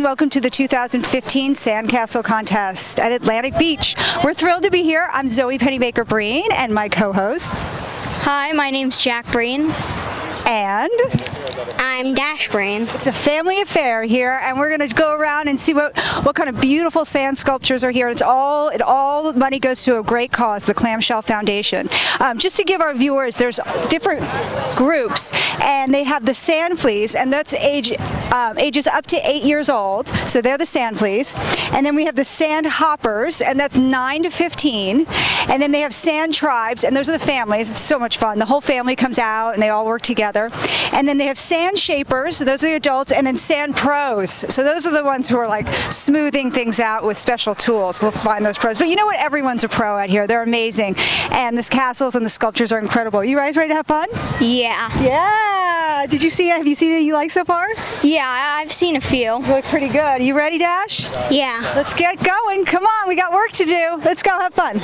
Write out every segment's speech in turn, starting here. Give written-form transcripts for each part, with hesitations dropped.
welcome to the 2015 Sandcastle contest at Atlantic Beach. We're thrilled to be here. I'm Zoe Pennybaker-Breen and my co-hosts. Hi, my name's Jack Breen. And I'm Dash Breen. It's a family affair here, and we're going to go around and see what kind of beautiful sand sculptures are here. All money goes to a great cause, the Clamshell Foundation. Just to give our viewers, there's different groups, and they have the Sand Fleas, and that's ages up to 8 years old, so they're the Sand Fleas. And then we have the Sand Hoppers, and that's 9 to 15. And then they have Sand Tribes, and those are the families. It's so much fun. The whole family comes out, and they all work together. And then they have Sand Shapers, so those are the adults, and then Sand Pros. So those are the ones who are like smoothing things out with special tools. We'll find those pros. But you know what? Everyone's a pro out here. They're amazing. And the castles and the sculptures are incredible. You guys ready to have fun? Yeah. Yeah. Did you see it? Have you seen it you like so far? Yeah, I've seen a few. You look pretty good. You ready, Dash? Yeah. Let's get going. Come on. We got work to do. Let's go have fun.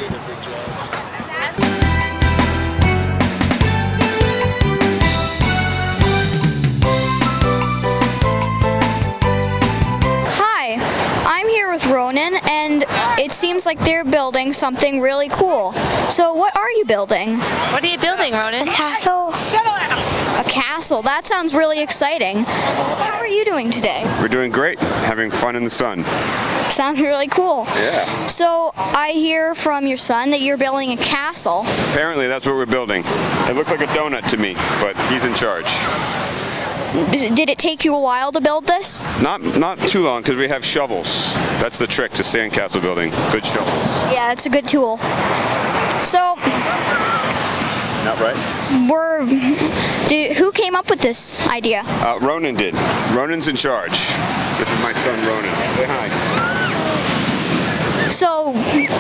Ronan, and it seems like they're building something really cool. So what are you building? What are you building, Ronan? A castle. A castle. That sounds really exciting. How are you doing today? We're doing great. Having fun in the sun. Sounds really cool. Yeah. So I hear from your son that you're building a castle. Apparently that's what we're building. It looks like a donut to me, but he's in charge. Did it take you a while to build this? Not too long, because we have shovels. That's the trick to sandcastle building. Good shovels. Yeah, it's a good tool. So, not right? Who came up with this idea? Ronan did. Ronan's in charge. This is my son, Ronan. Say hi. So,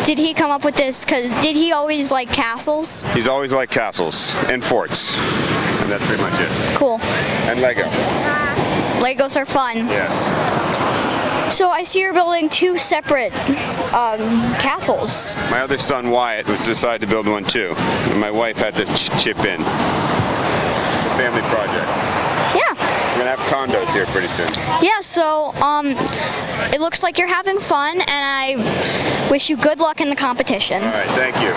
did he come up with this? Did he always like castles? He's always liked castles and forts. And that's pretty much it. Cool. And Lego. Legos are fun. Yes. So I see you're building two separate castles. My other son, Wyatt, was decided to build one too. And my wife had to chip in. The family project. Yeah. We're going to have condos here pretty soon. Yeah, so it looks like you're having fun, and I wish you good luck in the competition. All right, thank you.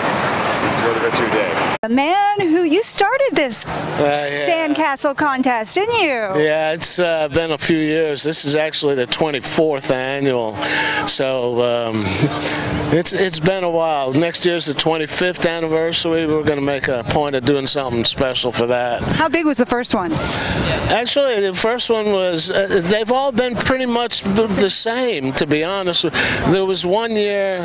Enjoy the rest of your day. The man who you started this Sandcastle contest, didn't you? Yeah, it's been a few years. This is actually the 24th annual, so it's been a while. Next year's the 25th anniversary. We're going to make a point of doing something special for that. How big was the first one? Actually, the first one was, they've all been pretty much the same, to be honest. There was one year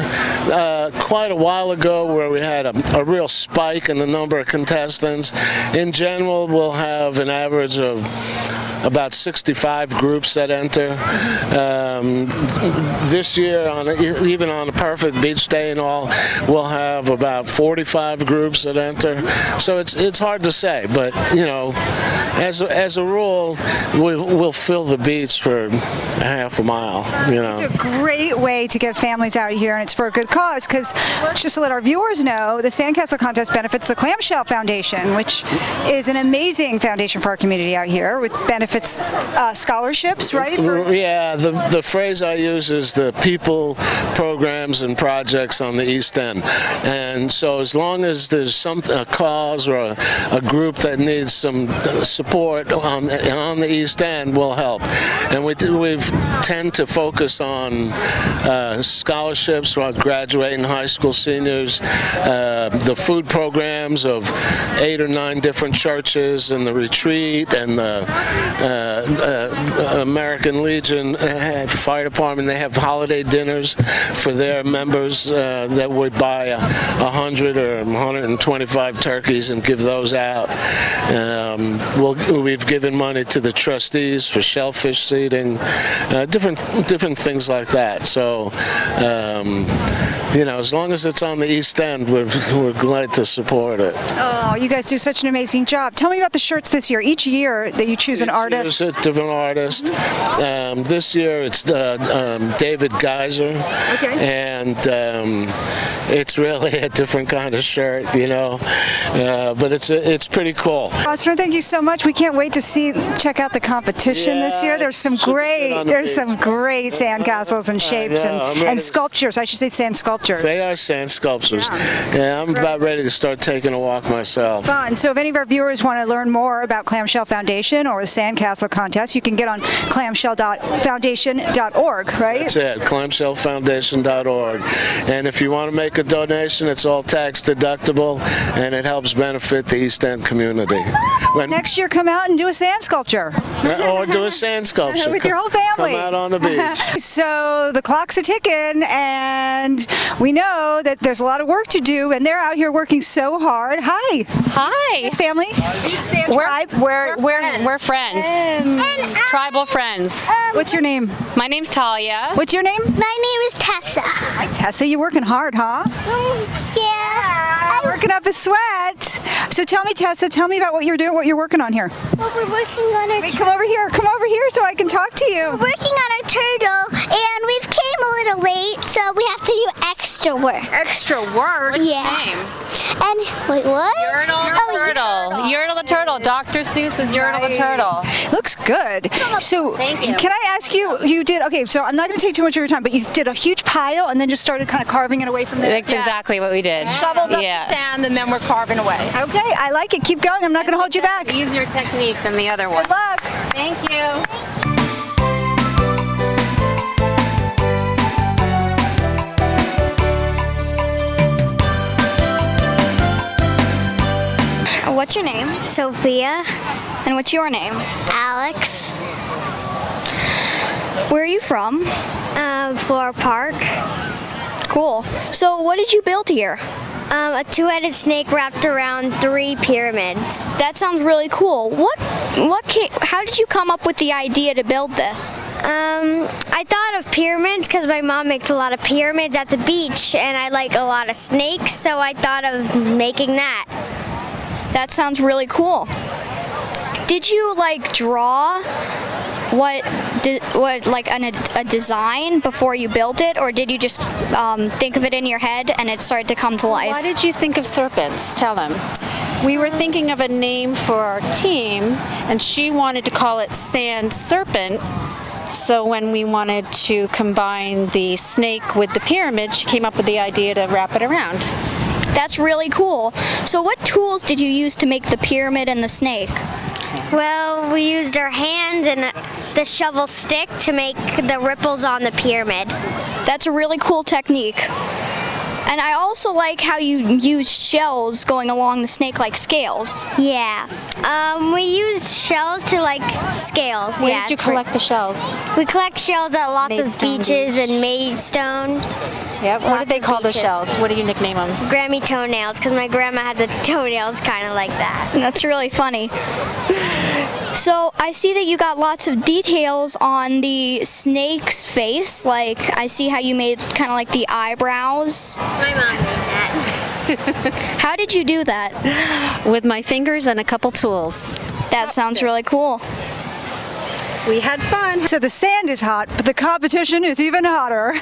quite a while ago where we had a real spike in the number of contestants. In general, we'll have an average of about 65 groups that enter. This year, even on a perfect beach day and all, we'll have about 45 groups that enter. So it's hard to say, but you know, as a rule, we'll fill the beach for a half a mile. You know, it's a great way to get families out here, and it's for a good cause. Because just to let our viewers know, the Sandcastle contest benefits the Clamshell Foundation, which is an amazing foundation for our community out here, with benefits scholarships, right? Yeah, the phrase I use is the people, programs, and projects on the East End. And so as long as there's a cause or a group that needs some support on the East End, we'll help. And we tend to focus on scholarships for graduating high school seniors, the food programs of 8 or 9 different churches, and the retreat, and the American Legion Fire Department. They have holiday dinners for their members that would buy 100 or 125 turkeys and give those out. We've given money to the trustees for shellfish seeding, different things like that. So you know, as long as it's on the East End, we're glad to support it. Oh, you guys do such an amazing job. Tell me about the shirts this year. Each year that you choose an artist. Choose a different artist. This year it's David Geyser. Okay. And it's really a different kind of shirt, you know, but it's pretty cool. Austin, thank you so much. We can't wait to check out the competition this year. There's some great sandcastles and shapes and sculptures. I should say sand sculptures. They are sand sculptures. Yeah, I'm about ready to start taking a walk myself. It's fun. So if any of our viewers want to learn more about Clamshell Foundation or the Sandcastle contest, you can get on clamshell.foundation.org, right? That's it, clamshellfoundation.org. And if you want to make a donation, it's all tax deductible, and it helps benefit the East End community. Next year, come out and do a sand sculpture. Or do a sand sculpture. With your whole family. Come out on the beach. So the clock's a ticking, and we know that there's a lot of work to do, and they're out here working so hard. Hi. Hi. This family? We're friends. Tribal friends. What's your name? My name's Talia. What's your name? My name is Tessa. Hi, Tessa. You're working hard, huh? Yeah. Working up a sweat. So tell me, Tessa, tell me about what you're doing, what you're working on here. Well, we're working on our Come over here so I can talk to you. We're working on our turtle, and we've came a little late, so we have to do extra work. Extra work? What's Yeah. your name? And wait, what? Urinal the Turtle. Urinal the Turtle. Dr. Seuss's Urinal the Turtle. Looks good. So Thank you. can I ask you did, okay, so I'm not going to take too much of your time, but you did a huge pile and then just started kind of carving it away from there? That's exactly what we did. Shoveled up the sand and then we're carving away. Okay, I like it. Keep going. I'm not going to hold you back. Easier technique than the other one. Good luck. Thank you. What's your name? Sophia. And what's your name? Alex. Where are you from? Floor Park. Cool. So what did you build here? A two-headed snake wrapped around 3 pyramids. That sounds really cool. How did you come up with the idea to build this? I thought of pyramids because my mom makes a lot of pyramids at the beach, and I like a lot of snakes, so I thought of making that. That sounds really cool. Did you like draw a design before you built it, or did you just think of it in your head and it started to come to life? Why did you think of Serpents? Tell them. We were thinking of a name for our team, and she wanted to call it Sand Serpent. So when we wanted to combine the snake with the pyramid, she came up with the idea to wrap it around. That's really cool. So what tools did you use to make the pyramid and the snake? Well, we used our hands and the shovel stick to make the ripples on the pyramid. That's a really cool technique. And I also like how you use shells going along the snake like scales. Yeah. We used shells to like scales. Where did you collect the shells? We collect shells at lots of Maidstone beaches Beach. and Maidstone. Yep. What did they call the shells? What do you nickname them? Grammy toenails, because my grandma has the toenails kind of like that. That's really funny. So I see that you got lots of details on the snake's face. Like I see how you made kind of like the eyebrows. My mom made that. How did you do that? With my fingers and a couple tools. That sounds really cool. We had fun. So the sand is hot, but the competition is even hotter.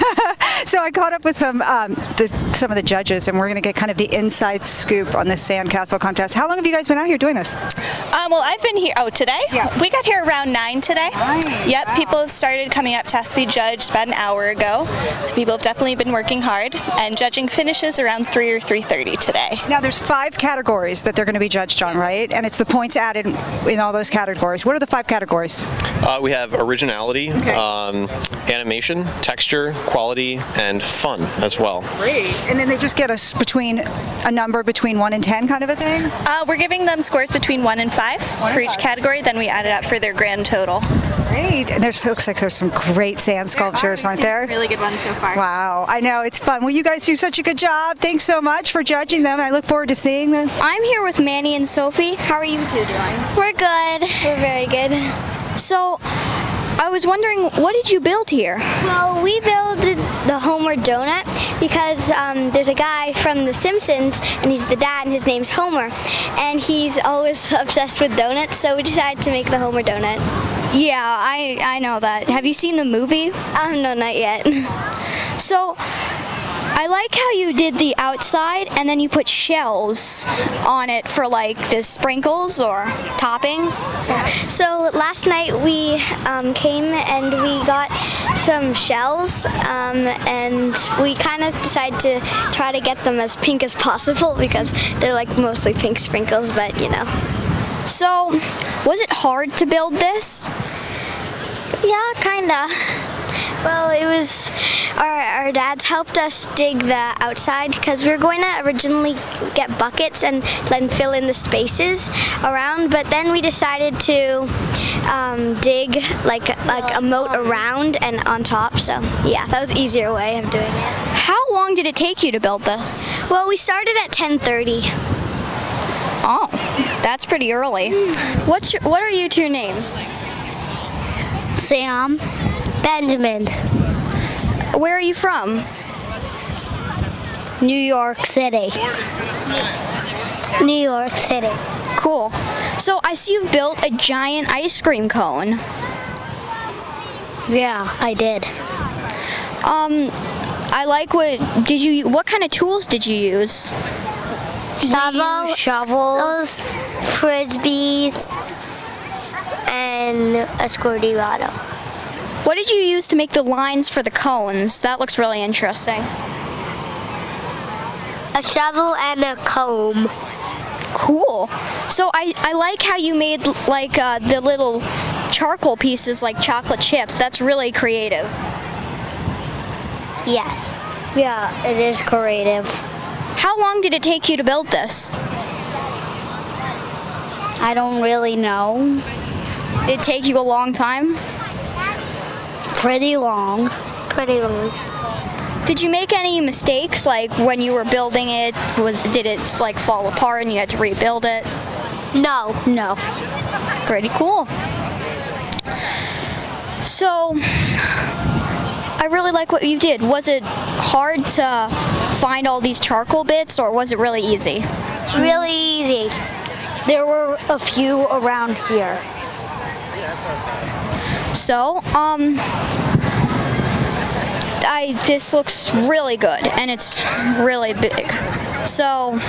So I caught up with some of the judges, and we're going to get kind of the inside scoop on the Sandcastle contest. How long have you guys been out here doing this? Well, I've been here, today? Yeah. We got here around 9 today. Nice. Yep, people have started coming up to us to be judged about an hour ago. So people have definitely been working hard, and judging finishes around 3 or 3:30 today. Now there's 5 categories that they're going to be judged on, right? And it's the points added in all those categories. What are the 5 categories? We have originality, animation, texture, quality, and fun as well. Great. And then they just get us a number between 1 and 10 kind of a thing? We're giving them scores between 1 and 5 for each category, then we add it up for their grand total. Great. And looks like there's some great sand sculptures, aren't there? Really good ones so far. Wow. I know. It's fun. Well, you guys do such a good job. Thanks so much for judging them. I look forward to seeing them. I'm here with Manny and Sophie. How are you two doing? We're good. We're very good. So, I was wondering, what did you build here? Well, we the Homer donut because there's a guy from The Simpsons, and he's the dad, and his name's Homer, and he's always obsessed with donuts, so we decided to make the Homer donut. Yeah, I know that. Have you seen the movie? No, not yet. So, I like how you did the outside and then you put shells on it for like the sprinkles or toppings. So last night we came and we got some shells and we kind of decided to try to get them as pink as possible because they're like mostly pink sprinkles, but you know. So, was it hard to build this? Yeah, kinda. Well, it was, our dads helped us dig the outside because we were going to originally get buckets and then fill in the spaces around, but then we decided to dig like a moat around and on top, so yeah, that was an easier way of doing it. How long did it take you to build this? Well, we started at 10:30. Oh, that's pretty early. What are you two names? Sam. Benjamin. Where are you from? New York City. New York City. Cool. So I see you've built a giant ice cream cone. Yeah, I did. I like what kind of tools did you use? Shovels, frisbees, and a screwdriver. What did you use to make the lines for the cones? That looks really interesting. A shovel and a comb. Cool. So I like how you made like the little charcoal pieces like chocolate chips. That's really creative. Yes. Yeah, it is creative. How long did it take you to build this? I don't really know. Did it take you a long time? Pretty long. Pretty long. Did you make any mistakes, like when you were building it? Did it like fall apart and you had to rebuild it? No. No. Pretty cool. So, I really like what you did. Was it hard to find all these charcoal bits, or was it really easy? Really easy. There were a few around here. So, this looks really good, and it's really big. So,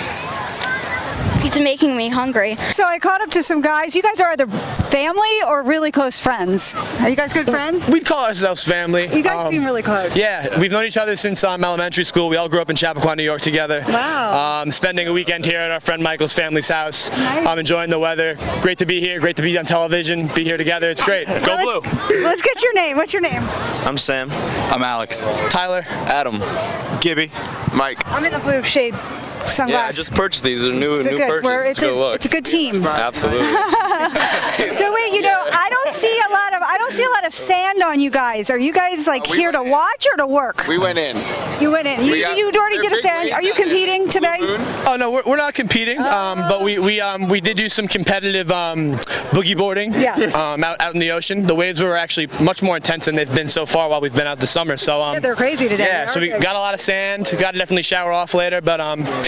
it's making me hungry. So I caught up to some guys. You guys are either family or really close friends. Are you guys good friends? We'd call ourselves family. You guys seem really close. Yeah, we've known each other since elementary school. We all grew up in Chappaqua, New York together. Wow. Spending a weekend here at our friend Michael's family's house. Nice. Enjoying the weather. Great to be here. Great to be on television. Be here together. It's great. Go Blue. Let's get your name. What's your name? I'm Sam. I'm Alex. Tyler. Adam. Gibby. Mike. I'm in the blue shade. Sunglasses. Yeah, I just purchased these. They're new purchase. It's a good look. It's a good team. Absolutely. So wait, I don't see a lot of sand on you guys. Are you guys like here to watch or to work? We went in. You went in. You already did a sand. Are you competing today? Oh no, we're not competing. But we did do some competitive boogie boarding. Yeah. Out in the ocean. The waves were actually much more intense than they've been so far while we've been out this summer. So yeah, they're crazy today. Yeah. So we got a lot of sand. We got to definitely shower off later, but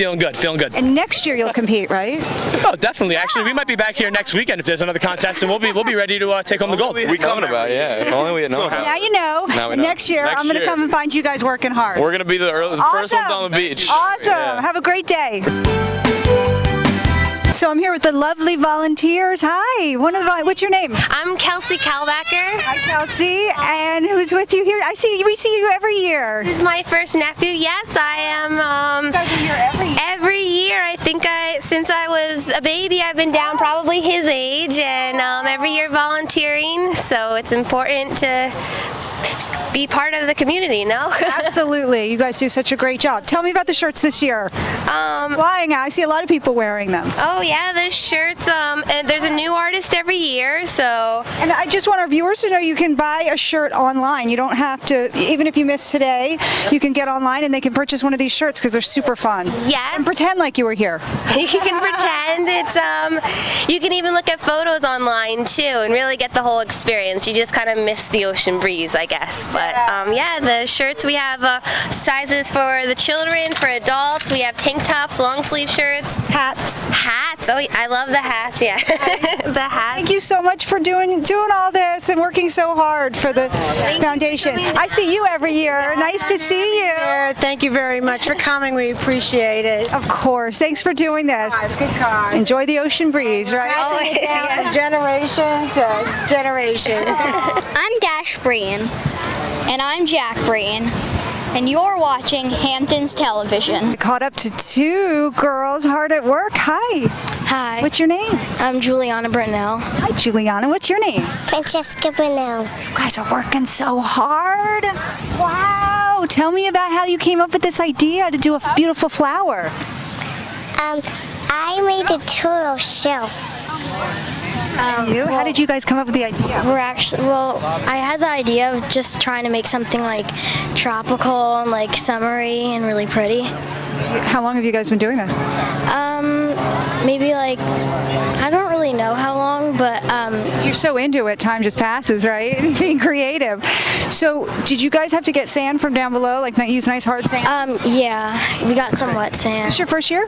feeling good. And next year you'll compete, right? Oh, definitely. Actually, we might be back here next weekend if there's another contest, and we'll be ready to take home the gold. We coming about, yeah. If only we had known. Now you know. Now we know. Next year, I'm going to come and find you guys working hard. We're going to be the first ones on the beach. Awesome. Yeah. Have a great day. So I'm here with the lovely volunteers. Hi. What's your name? I'm Kelsey Kalbacker. Hi, Kelsey. And who's with you here? We see you every year. This is my first nephew. Yes, I am. You guys are here every year. Every year. I think since I was a baby, I've been down probably his age, and every year volunteering. So it's important to be part of the community, no? Absolutely. You guys do such a great job. Tell me about the shirts this year. Flying out. I see a lot of people wearing them. Oh yeah, the shirts. And there's a new artist every year, so. And I just want our viewers to know you can buy a shirt online. You don't have to, even if you miss today, you can get online and they can purchase one of these shirts because they're super fun. Yes. And pretend like you were here. You can pretend. It's you can even look at photos online too and really get the whole experience. You just kind of miss the ocean breeze, I guess. But But yeah, the shirts, we have sizes for the children, for adults. We have tank tops, long sleeve shirts. Hats. Hats. Oh, I love the hats, yeah. The hats. Thank you so much for doing all this and working so hard for the foundation. I see you every year. Nice to see you. Thank you very much for coming. We appreciate it. Of course. Thanks for doing this. It's good cause. Enjoy the ocean breeze, right? Passing it down from generation to generation. I'm Dash Breen. And I'm Jack Breen. And you're watching Hamptons Television. I caught up to two girls hard at work. Hi. Hi. What's your name? I'm Juliana Brunel. Hi, Juliana. What's your name? Francesca Brunel. You guys are working so hard. Wow. Tell me about how you came up with this idea to do a beautiful flower. I made a turtle shell. How did you guys come up with the idea? I had the idea of just trying to make something like tropical and like summery and really pretty. How long have you guys been doing this? Maybe like, I don't really know how long, but you're so into it, time just passes, right? Being creative. So, did you guys have to get sand from down below, like use nice hard sand? Yeah, we got some wet sand. Is this your first year?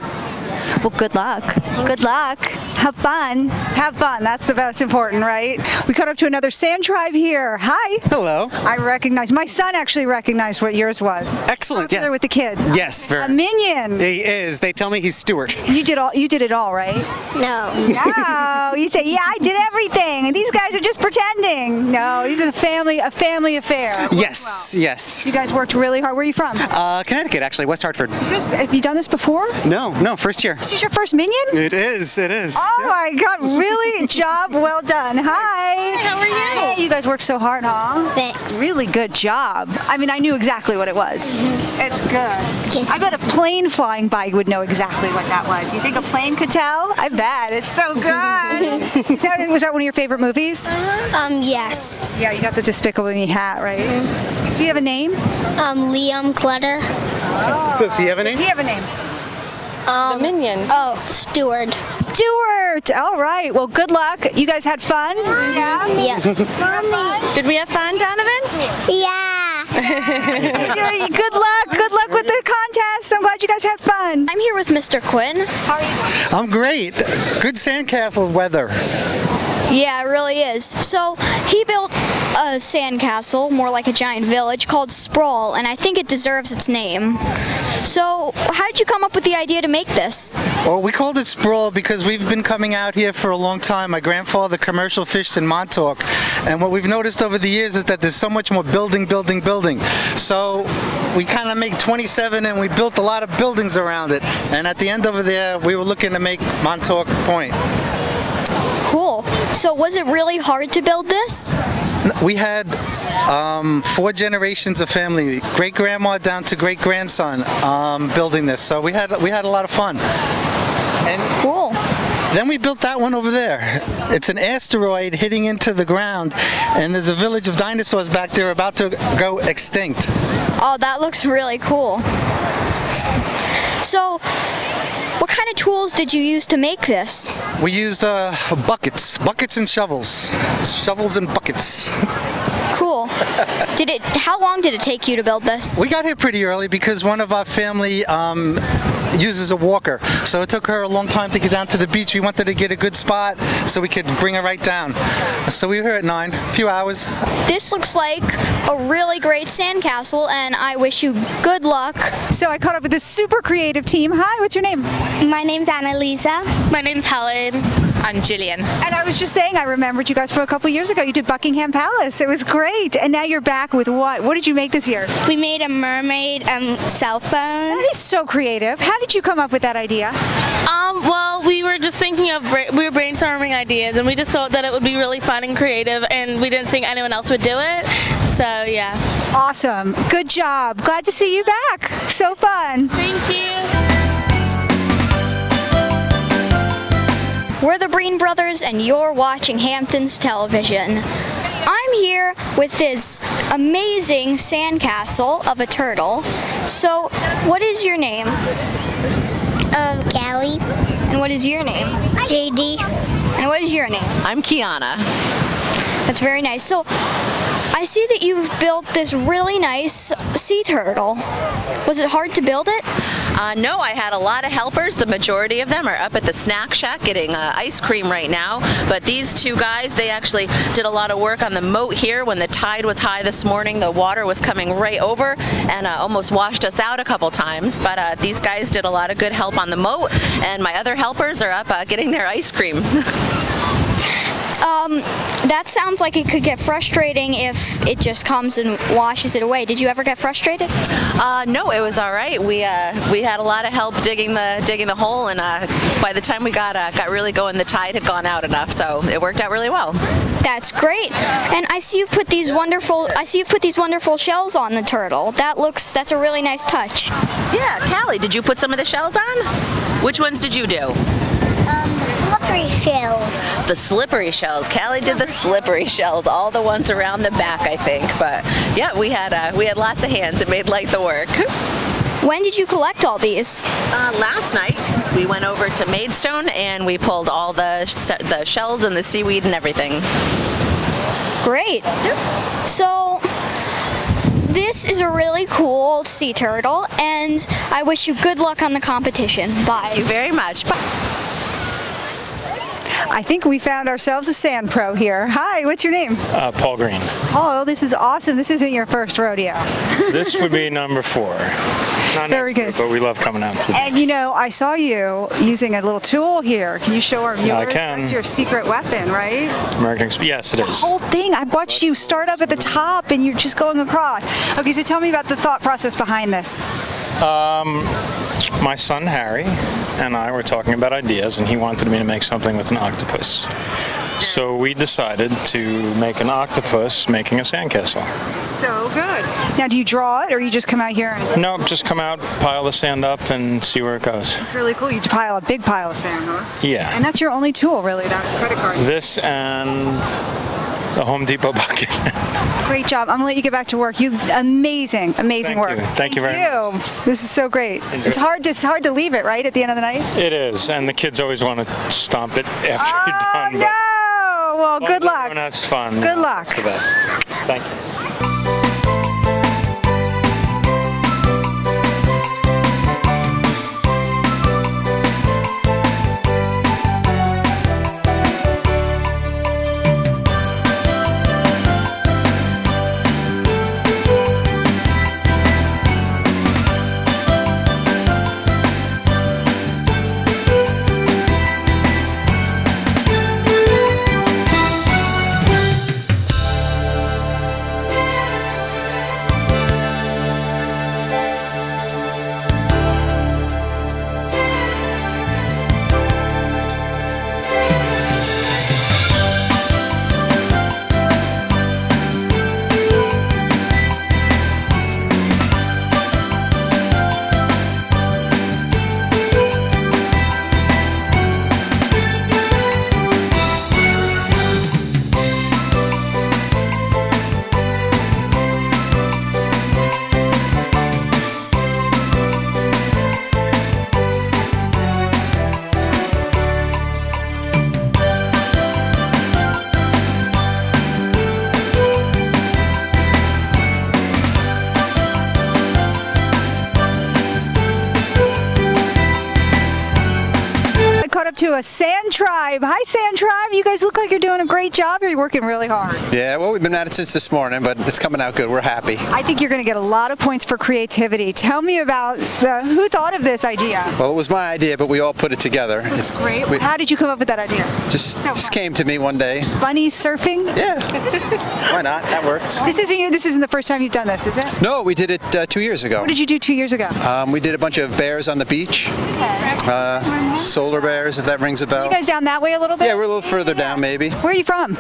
Well, good luck. Good luck. Have fun. Have fun. That's the most important, right? We cut up to another sand tribe here. Hi. Hello. I recognize. My son actually recognized what yours was. Excellent. Popular Yes. with the kids. Yes. Very. A minion. He is. They tell me he's Stuart. You did it all, right? No. No. You say, yeah, I did everything, and these guys are just pretending. No, these are a family affair. Yes. Yes. You guys worked really hard. Where are you from? Connecticut, actually, West Hartford. Have you done this before? No, first year. This is your first minion? It is. Oh my God, really? Job well done. Hi. How are you? Hey, you guys worked so hard, huh? Thanks. Really good job. I mean, I knew exactly what it was. It's good. I bet a plane flying by would know exactly what that was. You think a plane could tell? I bet. It's so good. Was that one of your favorite movies? Yes. Yeah, you got the Despicable Me hat, right? Does he have a name? Liam Clutter. Does he have a name? Does he have a name? The minion. Oh, Stuart. All right. Well, good luck. You guys had fun? Yeah. Mommy. Did we have fun, Donovan? Yeah. Good luck. Good luck with the contest. I'm glad you guys had fun. I'm here with Mr. Quinn. How are you doing? I'm great. Good sandcastle weather. Yeah, it really is. So he built a sandcastle, more like a giant village, called Sprawl, and I think it deserves its name. So how did you come up with the idea to make this? Well, we called it Sprawl because we've been coming out here for a long time. My grandfather commercial fished in Montauk, and what we've noticed over the years is that there's so much more building. So we kind of make 27 and we built a lot of buildings around it. And at the end over there, we were looking to make Montauk Point. Cool. So was it really hard to build this? We had 4 generations of family, great-grandma down to great-grandson, building this. So we had a lot of fun. And cool. Then we built that one over there. It's an asteroid hitting into the ground, and there's a village of dinosaurs back there about to go extinct. Oh, that looks really cool. So, what kind of tools did you use to make this? We used buckets and shovels. Shovels and buckets. Cool. How long did it take you to build this? We got here pretty early because one of our family uses a walker. So it took her a long time to get down to the beach. We wanted to get a good spot so we could bring her right down. So we were here at 9, a few hours. This looks like a really great sandcastle, and I wish you good luck. So I caught up with this super creative team. Hi, what's your name? My name's Annalisa. My name's Helen. I'm Jillian. And I was just saying, I remembered you guys from a couple years ago. You did Buckingham Palace. It was great. And now you're back with what? What did you make this year? We made a mermaid cell phone. That is so creative. How did you come up with that idea? Well, we were just thinking of, we were brainstorming ideas, and we just thought that it would be really fun and creative, and we didn't think anyone else would do it. So, yeah. Awesome. Good job. Glad to see you back. So fun. Thank you. We're the Breen Brothers, and you're watching Hamptons Television. I'm here with this amazing sandcastle of a turtle. So, what is your name? Callie. And what is your name? JD. And what is your name? I'm Qiana. That's very nice. So, I see that you've built this really nice sea turtle. Was it hard to build it? No, I had a lot of helpers. The majority of them are up at the snack shack getting ice cream right now. But these two guys, they actually did a lot of work on the moat here. When the tide was high this morning, the water was coming right over and almost washed us out a couple times. But these guys did a lot of good help on the moat, and my other helpers are up getting their ice cream. That sounds like it could get frustrating if it just comes and washes it away. Did you ever get frustrated? No, it was all right. We had a lot of help digging the hole, and by the time we got really going, the tide had gone out enough, so it worked out really well. That's great. And I see you've put these wonderful shells on the turtle. That's a really nice touch. Yeah, Callie, did you put some of the shells on? Which ones did you do? Slippery shells. The slippery shells. Callie did the slippery shells, all the ones around the back, I think. But yeah, we had lots of hands. It made light the work. When did you collect all these? Last night. We went over to Maidstone and we pulled all the shells and the seaweed and everything. Great. Yep. So this is a really cool sea turtle, and I wish you good luck on the competition. Bye. Thank you very much. Bye. I think we found ourselves a sand pro here. Hi, what's your name? Paul Green. Oh, this is awesome. This isn't your first rodeo. This would be number 4. Not very good. But we love coming out to And you know, I saw you using a little tool here. Can you show our viewers? I can. That's your secret weapon, right? Yes, it is. The whole thing. I watched you start up at the top and you're just going across. Okay, so tell me about the thought process behind this. My son Harry and I were talking about ideas, and he wanted me to make something with an octopus. So we decided to make an octopus making a sandcastle. So good. Now, do you draw it, or you just come out here? And... No, just come out, pile the sand up, and see where it goes. It's really cool. You pile a big pile of sand, huh? Yeah. And that's your only tool, really, that credit card. This and the Home Depot bucket. Great job. I'm gonna let you get back to work. Amazing work. Thank you very much. This is so great. It's hard to leave it, right, at the end of the night? It is, and the kids always want to stomp it after you're done. No! Well, good luck. Everyone has fun. Good luck. It's the best. Thank you. To a Sand Tribe. Hi, Sand Tribe. You guys look like you're doing a great job. You're working really hard. Yeah, well, we've been at it since this morning, but it's coming out good. We're happy. I think you're going to get a lot of points for creativity. Tell me about who thought of this idea? Well, it was my idea, but we all put it together. That's great. How did you come up with that idea? Just came to me one day. Bunnies surfing? Yeah. Why not? That works. This isn't the first time you've done this, is it? No, we did it 2 years ago. What did you do 2 years ago? We did a bunch of bears on the beach. Okay. Solar bears, if that rings a bell. You guys down that way a little bit? Yeah, we're a little further down, maybe. Where are you from?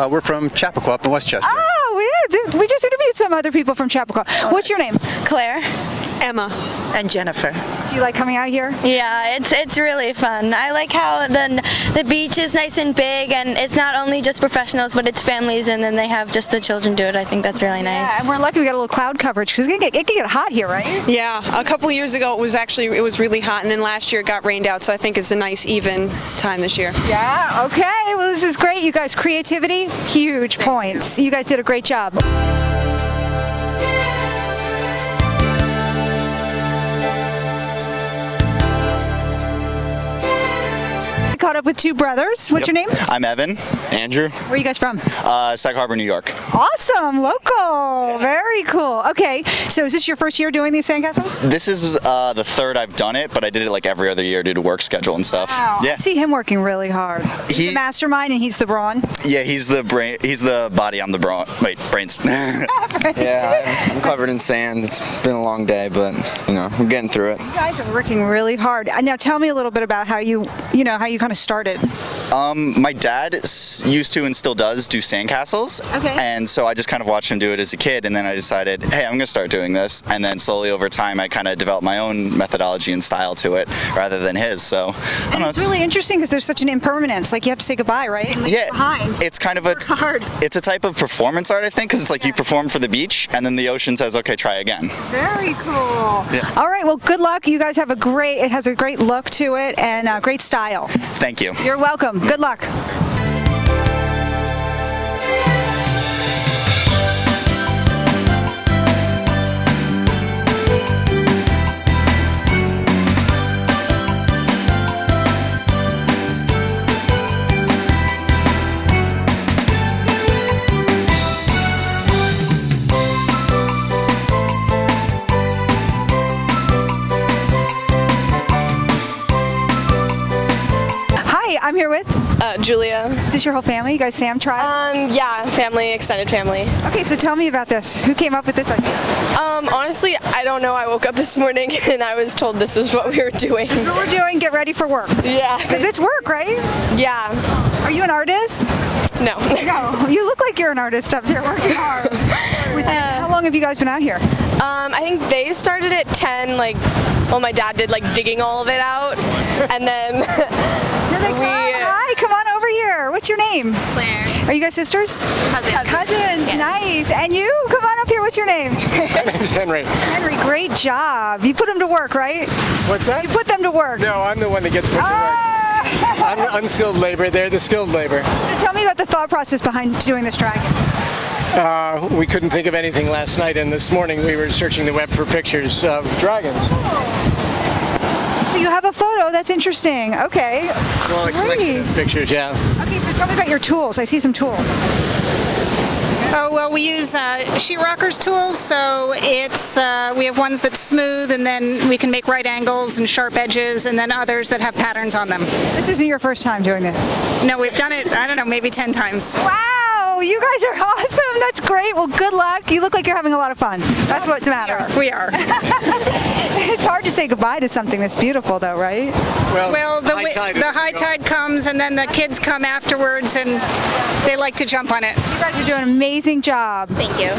We're from Chappaqua up in Westchester. Oh, yeah. We just interviewed some other people from Chappaqua. What's your name? Claire. Emma. And Jennifer. Do you like coming out here? Yeah, it's really fun. I like how the beach is nice and big, and it's not only just professionals, but it's families, and then they have just the children do it. I think that's really nice. Yeah, and we're lucky we got a little cloud coverage because it can get hot here, right? Yeah, a couple of years ago it was really hot, and then last year it got rained out, so I think it's a nice even time this year. Yeah, okay. Well, this is great. You guys, creativity, huge points. You guys did a great job. Caught up with two brothers. What's your name? I'm Evan. Andrew. Where are you guys from? Sag Harbor, New York. Awesome, local. Very cool. Okay, so is this your first year doing these sandcastles? This is the third I've done it, but I did it like every other year due to work schedule and stuff. Wow. Yeah. I see him working really hard. He's the mastermind and he's the brawn. Yeah, he's the brain. He's the body. I'm the brawn. Wait, brains. Yeah, I'm covered in sand. It's been a long day, but you know, I'm getting through it. You guys are working really hard. Now tell me a little bit about how you kind of started. My dad used to and still does do sandcastles. Okay. And so I just kind of watched him do it as a kid, and then I decided, hey, I'm gonna start doing this. And then slowly over time, I kind of developed my own methodology and style to it rather than his. So I don't know. It's really interesting because there's such an impermanence. Like you have to say goodbye, right? Yeah. It's kind of it's a type of performance art, I think, because it's like you perform for the beach, and then the ocean says, okay, try again. Very cool. Yeah. All right. Well, good luck. You guys have it has a great look to it and great style. Thank you. You're welcome. Good luck. I'm here with Julia. Is this your whole family? You guys Sam tribe? Yeah, family, extended family. Okay, so tell me about this. Who came up with this idea? Honestly, I don't know. I woke up this morning and I was told this was what we were doing. This is what we're doing. Get ready for work. Yeah. Because it's work, right? Yeah. Are you an artist? No. No. You look like you're an artist up here working hard. How long have you guys been out here? I think they started at 10, my dad did digging all of it out, and then Hi, come on over here. What's your name? Claire. Are you guys sisters? Cousins. Cousins, Yes. nice. And you? Come on up here. What's your name? My name's Henry. Henry, great job. You put them to work, right? What's that? You put them to work. No, I'm the one that gets put to work. I'm the unskilled labor. They're the skilled labor. So tell me about the thought process behind doing this dragon. We couldn't think of anything last night, and this morning we were searching the web for pictures of dragons. So you have a photo. That's interesting. Okay. Well, a collection of pictures, yeah. Okay, so tell me about your tools. I see some tools. Oh, well, we use sheetrockers tools, so it's we have ones that's smooth, and then we can make right angles and sharp edges, and then others that have patterns on them. This isn't your first time doing this? No, we've done it, I don't know, maybe 10 times. Wow, you guys are awesome. That's great. Well, good luck. You look like you're having a lot of fun. That's what's the matter. We are. It's hard to say goodbye to something that's beautiful, though, right? Well, the high tide comes, and then the kids come afterwards, and they like to jump on it. You guys are doing an amazing job. Thank you.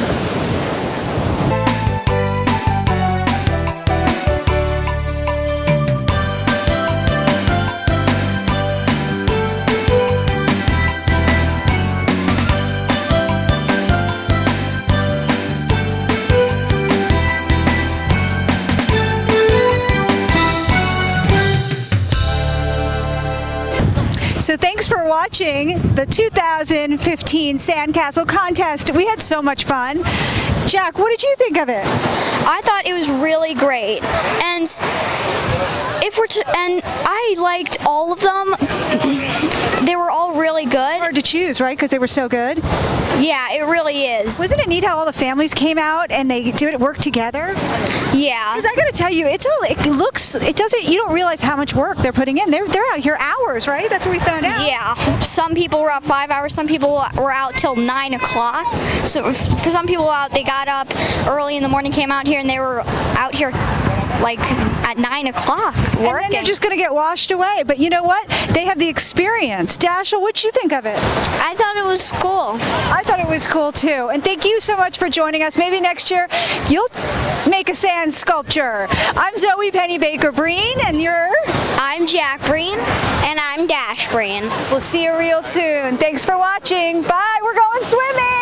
So thanks for watching the 2015 Sandcastle contest. We had so much fun. Jack, what did you think of it? I thought it was really great, and I liked all of them. They were all really good. Hard to choose, right? Because they were so good. Yeah, it really is. Wasn't it neat how all the families came out and they did it work together? Yeah. Because I got to tell you, you don't realize how much work they're putting in. They're out here hours, right? That's what we found out. Yeah. Some people were out 5 hours. Some people were out till 9 o'clock. So for some people out, they got up early in the morning, came out here, and they were out here at 9 o'clock working. And then they're just going to get washed away. But you know what? They have the experience. Dashel, what'd you think of it? I thought it was cool. I thought it was cool too. And thank you so much for joining us. Maybe next year you'll make a sand sculpture. I'm Zoe Penny Baker Breen, and you're? I'm Jack Breen, and I'm Dash Breen. We'll see you real soon. Thanks for watching. Bye. We're going swimming.